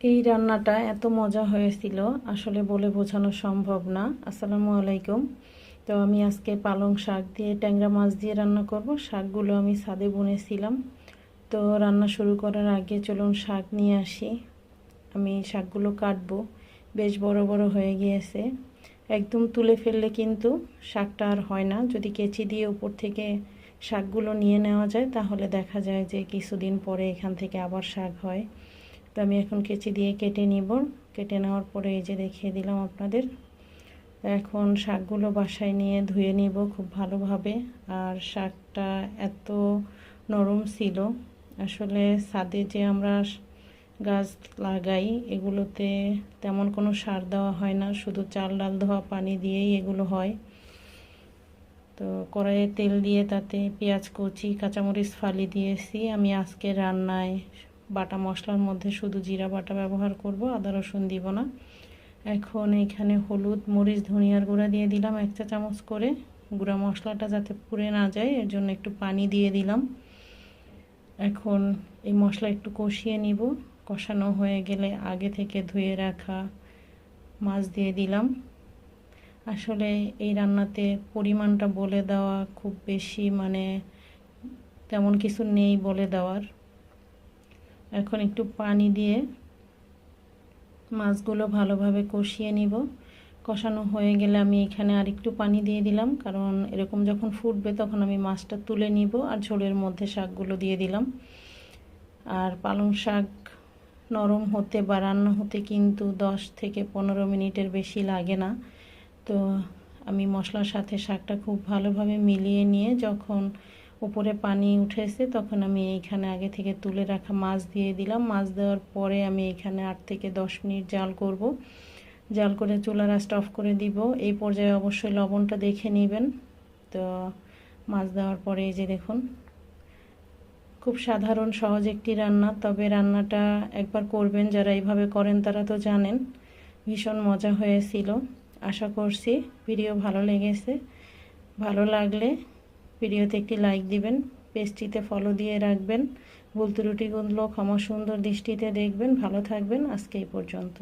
এই রান্নাটা এত মজা হয়েছিল, আসলে বলে বোঝানো সম্ভব না। আসসালামু আলাইকুম। তো আমি আজকে পালং শাক দিয়ে ট্যাংরা মাছ দিয়ে রান্না করব। শাকগুলো আমি ছাদে বুনেছিলাম। তো রান্না শুরু করার আগে চলুন শাক নিয়ে আসি। আমি শাকগুলো কাটবো, বেশ বড় বড় হয়ে গিয়েছে। একদম তুলে ফেললে কিন্তু শাকটা আর হয় না। যদি কেচি দিয়ে উপর থেকে শাকগুলো নিয়ে নেওয়া যায় তাহলে দেখা যায় যে কিছুদিন পরে এখান থেকে আবার শাক হয়। তো আমি এখন কেচি দিয়ে কেটে নিব। কেটে নেওয়ার পরে এই যে দেখিয়ে দিলাম আপনাদের। এখন শাকগুলো বাসায় নিয়ে ধুয়ে নিব খুব ভালোভাবে। আর শাকটা এত নরম ছিল, আসলে ছাদে যে আমরা গাছ লাগাই এগুলোতে তেমন কোনো সার দেওয়া হয় না, শুধু চাল ডাল ধোয়া পানি দিয়েই এগুলো হয়। তো কড়াইয়ে তেল দিয়ে তাতে পেঁয়াজ কুচি কাঁচামরিচ ফালি দিয়েছি। আমি আজকে রান্নায় বাটা মশলার মধ্যে শুধু জিরা বাটা ব্যবহার করব, আদা রসুন দিব না। এখন এখানে হলুদ মরিচ ধনিয়ার গুঁড়া দিয়ে দিলাম 1 চা চামচ করে। গুঁড়া মশলাটা যাতে পুড়ে না যায় এর জন্য একটু পানি দিয়ে দিলাম। এখন এই মশলা একটু কষিয়ে নিব। কষানো হয়ে গেলে আগে থেকে ধুয়ে রাখা মাছ দিয়ে দিলাম। আসলে এই রান্নাতে পরিমাণটা বলে দেওয়া খুব বেশি, তেমন কিছু নেই বলে দেওয়ার। এখন একটু পানি দিয়ে মাছগুলো ভালোভাবে কষিয়ে নিব। কষানো হয়ে গেলে আমি এখানে আর একটু পানি দিয়ে দিলাম, কারণ এরকম যখন ফুটবে তখন আমি মাছটা তুলে নিব। আর ঝোলের মধ্যে শাকগুলো দিয়ে দিলাম। আর পালং শাক নরম হতে বা রান্না হতে কিন্তু 10 থেকে 15 মিনিটের বেশি লাগে না। তো আমি মশলার সাথে শাকটা খুব ভালোভাবে মিলিয়ে নিয়ে যখন উপরে পানি উঠেছে তখন আমি এইখানে আগে থেকে তুলে রাখা মাছ দিয়ে দিলাম। মাছ দেওয়ার পরে আমি এখানে 8 থেকে 10 মিনিট জাল করব। জাল করে চুলার আঁচটা অফ করে দিব। এই পর্যায়ে অবশ্যই লবণটা দেখে নেবেন। তো মাছ দেওয়ার পরে এই যে দেখুন, খুব সাধারণ সহজ একটি রান্না, তবে রান্নাটা একবার করবেন যারা এইভাবে করেন তারা তো জানেন। ভীষণ মজা হয়েছিল। আশা করছি ভিডিও ভালো লেগেছে। ভালো লাগলে ভিডিওতে একটি লাইক দিবেন, পেজটিতে ফলো দিয়ে রাখবেন। ভুল ত্রুটিগুলো ক্ষমা সুন্দর দৃষ্টিতে দেখবেন। ভালো থাকবেন। আজকে এই পর্যন্ত।